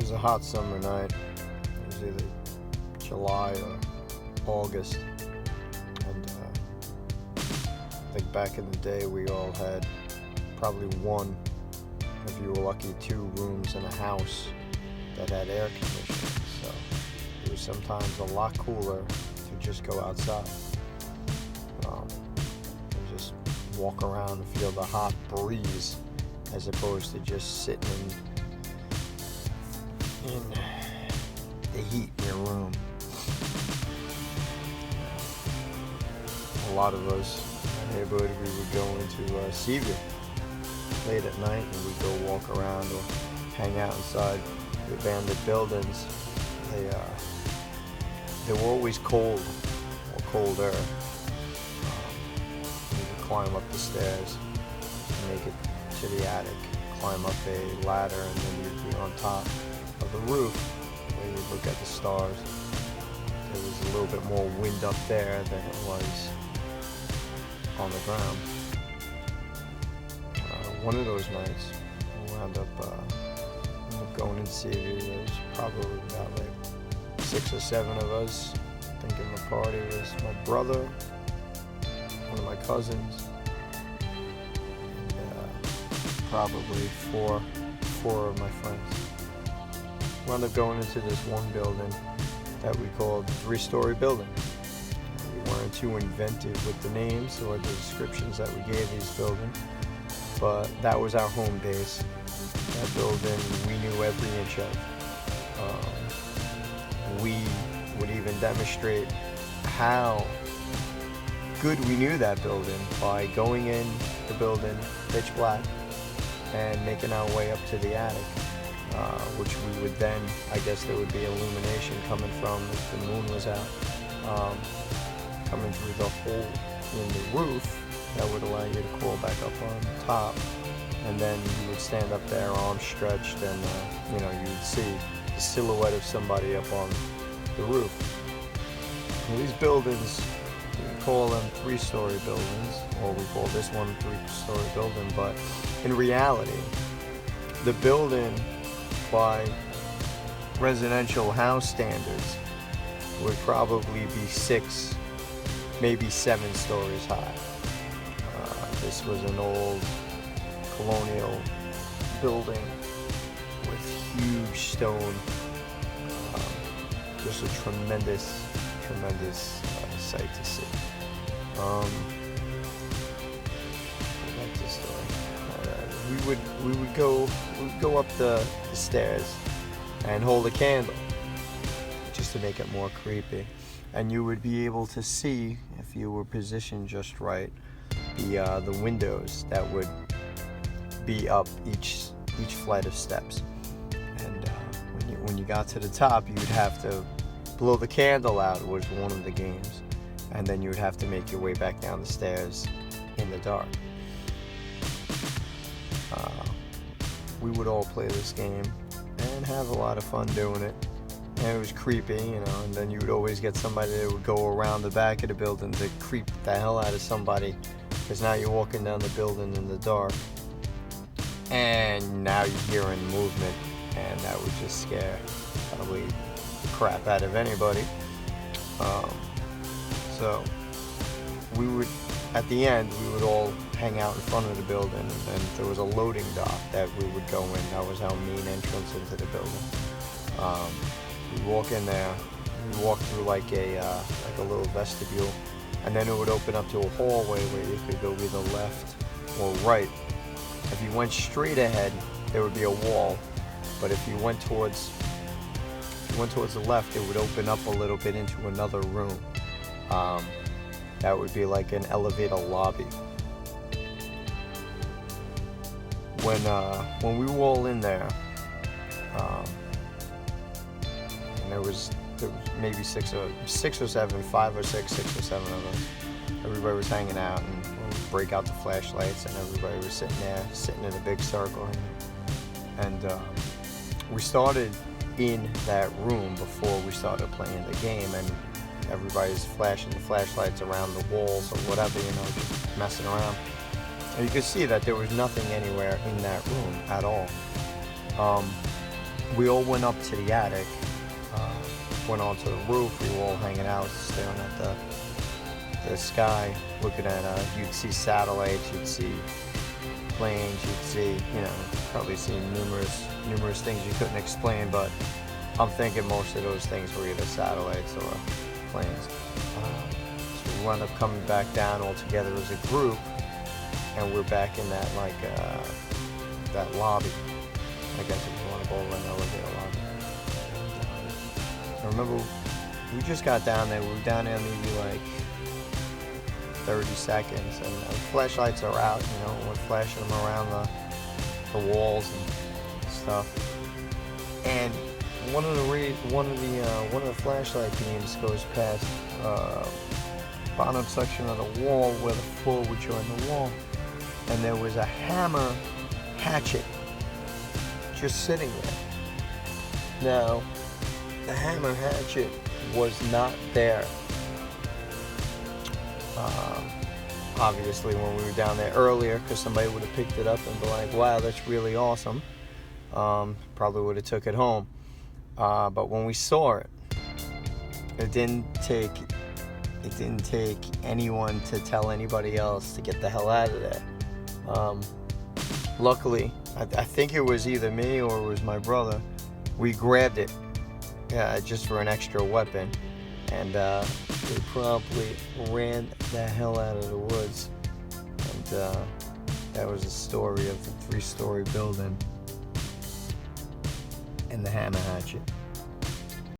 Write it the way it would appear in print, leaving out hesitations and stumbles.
It was a hot summer night. It was either July or August. And I think back in the day we all had probably one, if you were lucky, 2 rooms in a house that had air conditioning. So it was sometimes a lot cooler to just go outside and just walk around and feel the hot breeze as opposed to just sitting in the heat in your room. A lot of us in the neighborhood, we would go into Seaview late at night and we'd go walk around or hang out inside the abandoned buildings. They were always cold or colder. You could climb up the stairs and make it to the attic, climb up a ladder, and then you'd be on top of the roof where you'd look at the stars. There was a little bit more wind up there than it was on the ground. One of those nights, we wound up going into Seaview. There was probably about like 6 or 7 of us. I think in the party was my brother, one of my cousins, and probably four of my friends. We wound up going into this one building that we called the 3-story building. We weren't too inventive with the names or the descriptions that we gave these buildings, but that was our home base. That building we knew every inch of. We would even demonstrate how good we knew that building by going in the building pitch black and making our way up to the attic, which we would then, I guess there would be illumination coming from if the moon was out, coming through the hole in the roof that would allow you to crawl back up on top, and then you would stand up there arms stretched and you would see the silhouette of somebody up on the roof. And these buildings, we call them 3-story buildings, or we call this one a 3-story building, but in reality the building by residential house standards would probably be 6, maybe 7 stories high. This was an old colonial building with huge stone, just a tremendous sight to see. Back to the story. We would go up the stairs and hold a candle just to make it more creepy, and you would be able to see, if you were positioned just right, the windows that would be up each flight of steps. And when you got to the top, you would have to blow the candle out, was one of the games, and then you would have to make your way back down the stairs in the dark. We would all play this game and have a lot of fun doing it, and it was creepy, and then you would always get somebody that would go around the back of the building to creep the hell out of somebody, because now you're walking down the building in the dark and now you're hearing movement, and that would just scare probably the crap out of anybody. So we would, at the end, we would all hang out in front of the building, and then there was a loading dock that we would go in. That was our main entrance into the building. We'd walk in there, we'd walk through like a little vestibule, and then it would open up to a hallway where you could go either left or right. If you went straight ahead, there would be a wall, but if you went towards the left, it would open up a little bit into another room. That would be like an elevator lobby. When we were all in there, and there was maybe 6 or 7, 5 or 6 or 7 of us. Everybody was hanging out, and we'd break out the flashlights, and everybody was sitting in a big circle. And we started in that room before we started playing the game, and everybody's flashing the flashlights around the walls or whatever, just messing around. And you could see that there was nothing anywhere in that room at all. we all went up to the attic, went onto the roof. We were all hanging out, staring at the sky, looking at, you'd see satellites, you'd see planes, you'd see, probably see numerous things you couldn't explain, but I'm thinking most of those things were either satellites or planes. So we wound up coming back down all together as a group, and we're back in that, that lobby, I guess if you want to call it an elevator lobby. I remember we just got down there. We were down there maybe 30 seconds, and flashlights are out. We're flashing them around the walls and stuff. And one of the flashlight beams goes past bottom section of the wall where the floor would join the wall, and there was a Hammer-Hatchet just sitting there. Now, the Hammer-Hatchet was not there. Obviously, when we were down there earlier, because somebody would have picked it up and be like, "Wow, that's really awesome." Probably would have took it home. But when we saw it, it didn't take anyone to tell anybody else to get the hell out of there. Luckily, I think it was either me or it was my brother. We grabbed it, just for an extra weapon, and we promptly ran the hell out of the woods. And that was the story of the 3-story building and the Hammer-Hatchet.